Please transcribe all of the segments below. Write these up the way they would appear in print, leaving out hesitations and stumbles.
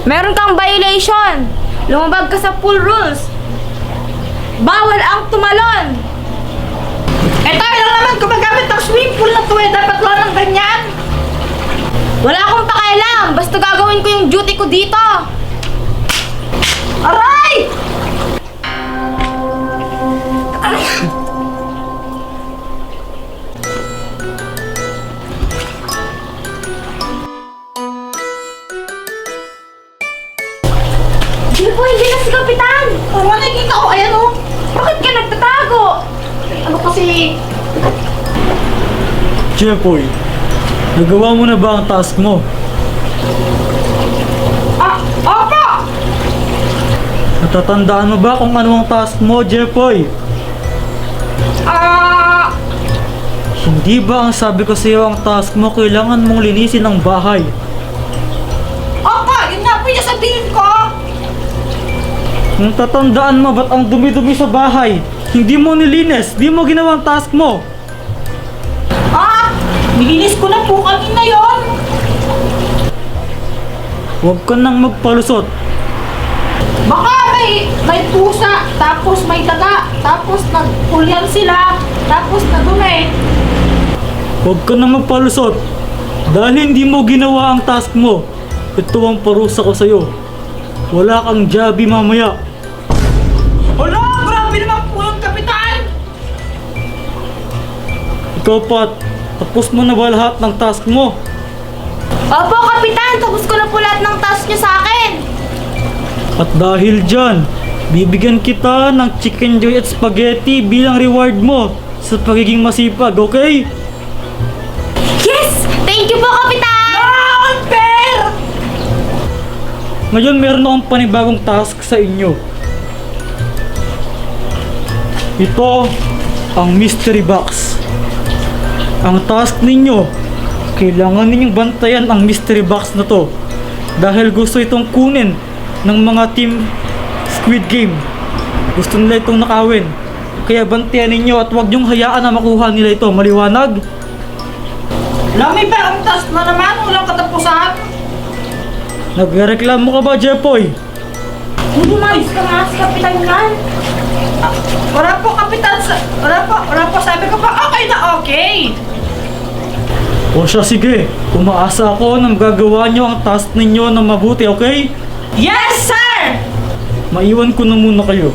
Meron kang violation. Lumabag ka sa pool rules. Bawal ang tumalon. Tayo lang naman gumagamit ng swimming pool na to eh. Dapat lang ng ganyan. Wala akong pakialam. Basta gagawin ko yung duty ko dito. Aray! Hindi po, hindi na si Kapitan. Ano nakikita ko? Ayan oh. Bakit ka nagtatago? Ano kasi... Jeffoy, nagawa mo na ba ang task mo? Opo! Natatandaan mo ba kung ano ang task mo, Jeffoy? Hindi ba ang sabi ko sa iyo ang task mo kailangan mong linisin ang bahay? Opo! Yun nga po yung sabihin ko! Natatandaan mo ba't ang dumi-dumi sa bahay? Hindi mo nilinis, di mo ginawa ang task mo. Nilinis ko na po kanina yon. Huwag ka nang magpalusot. Baka may pusa, tapos may daga, tapos nagpulyan sila, tapos nadumi. Huwag ka nang magpalusot. Dahil hindi mo ginawa ang task mo. Ito ang parusa ko sa'yo. Wala kang jabi mamaya. Hala! Grabe naman po yung Kapitan! Ikaw Pat, tapos mo na ba lahat ng task mo? Opo, Kapitan. Tapos ko na po lahat ng task niyo sa akin. At dahil dyan, bibigyan kita ng chicken joy at spaghetti bilang reward mo sa pagiging masipag, okay? Yes! Thank you po, Kapitan! Unfair! Ngayon meron akong panibagong task sa inyo. Ito ang mystery box. Ang task ninyo, kailangan ninyong bantayan ang mystery box na to dahil gusto itong kunin ng mga team Squid Game. Gusto nila itong nakawin. Kaya bantayan ninyo at huwag niyong hayaan na makuha nila ito. Maliwanag? Lami pa ang task na naman, walang katapusan. Nagreklamo ka ba, Jeffoy? Umayos ka nga si Kapitan yan. Wala po, Kapitan. Wala po. Sabi ko pa, okay na okay. O siya, sige. Umaasa ako na magagawa niyo ang task ninyo na mabuti, okay? Yes, sir! Maiwan ko na muna kayo.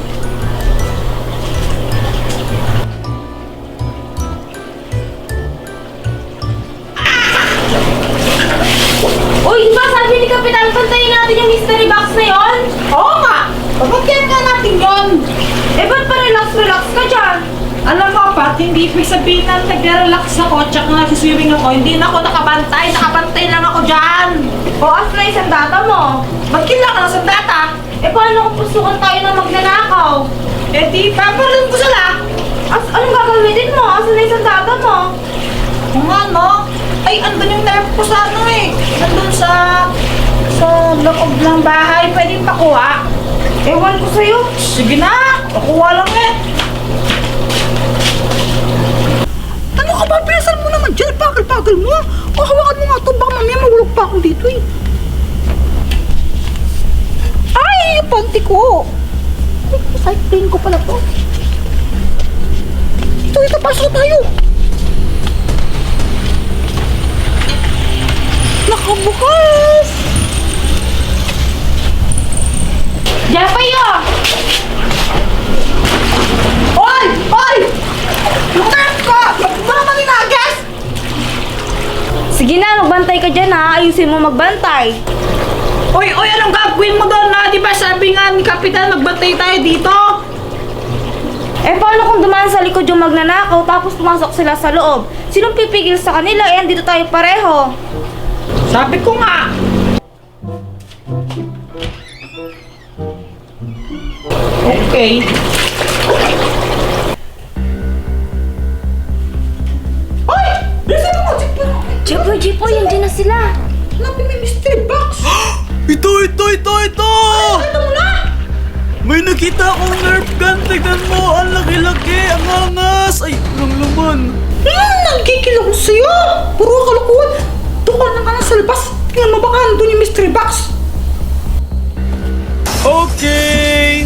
Uy, di ba sabi ni Kapitan, pantayin natin yung mystery box na yon? Oo nga! Pabagyan nga natin yon. Eh, ba't pa relax ka dyan? Alam mo, Pat, hindi ibig sabihin na nag-relax ako tsaka nagsiswimming ako. Hindi na ako nakabantay. Nakabantay lang ako dyan. O, as na isang data mo. Ba't kailangan ng sandata? Eh, paano kung pusukan tayo ng magnanakaw? Eh di, paparin ko sila. Anong gagamitin mo? As na isang data mo? Kung ano? Ay, andun yung nerf ko sa ano eh. Andun sa loob ng bahay. Pwedeng pakuha. Ewan ko sa'yo. Sige na, pakuha lang eh. Ano ka ba? Pinasan mo naman dyan. Pagal-pagal mo. O, hawakan mo nga ito. Baka mamaya mahulog pa ako dito eh. Ay, yung panty ko. Ay, side pain ko pala to. Ito, pasok tayo. Nakabukas. Jeffrey, oh! Oy! Oy! Yung nerf ko! Baka maninagas! Sige na, magbantay ka dyan ha. Ayusin mo magbantay. Oy! Oy! Anong gagawin mo doon na? Di ba sabi nga ni Kapitan magbantay tayo dito? Eh, paano kung dumaan sa likod yung magnanakaw tapos pumasok sila sa loob? Sinong pipigil sa kanila? Eh, andito tayo pareho. Sabi ko nga! Okay. Oy! Bilisan mo! Jepoy, andyan na sila. Hanapin mo yung mystery box! Ito! Ito mo na! May nakita akong nerf gun. Tignan mo, ang laki-laki, ang angas. Ay, walang laman. Nagkikil ako sa'yo! Puro kalokohan! Doon ka na sa labas! Tingnan mo baka nandun yung mystery box! Okay!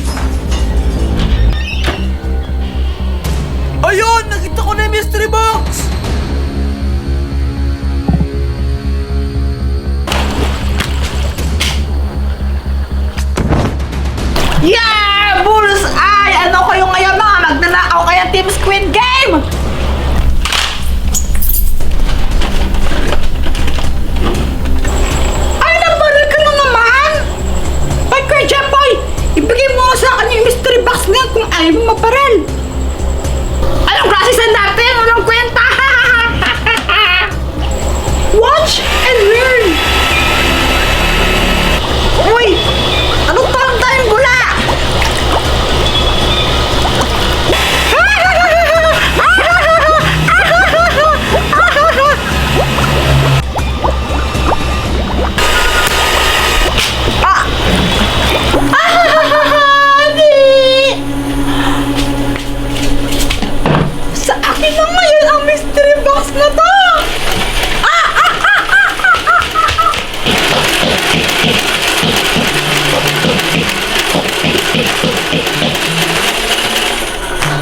Ayun! Nakita ko na yung mystery box! Yeah! Bullseye! Ano kayo ngayon mga magnanakaw kaya Team Squid Game? Ay, nabaril ka na naman! Ay, Kuya Jepoy! Ibigay mo nga sa akin yung mystery box na yan kung ayaw mo mabaril! Anong klase sa natin? Walang kwenta! Watch and learn! Uy! Anong parang tayong bula? Sa akin na ngayon ang mystery box na to!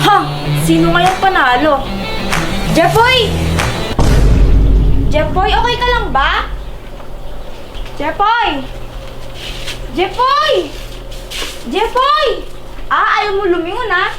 Ha? Sino ngayong panalo? Jepoy! Jepoy, okay ka lang ba? Jepoy! Jepoy! Jepoy! Ah, ayaw mo lumingon ha?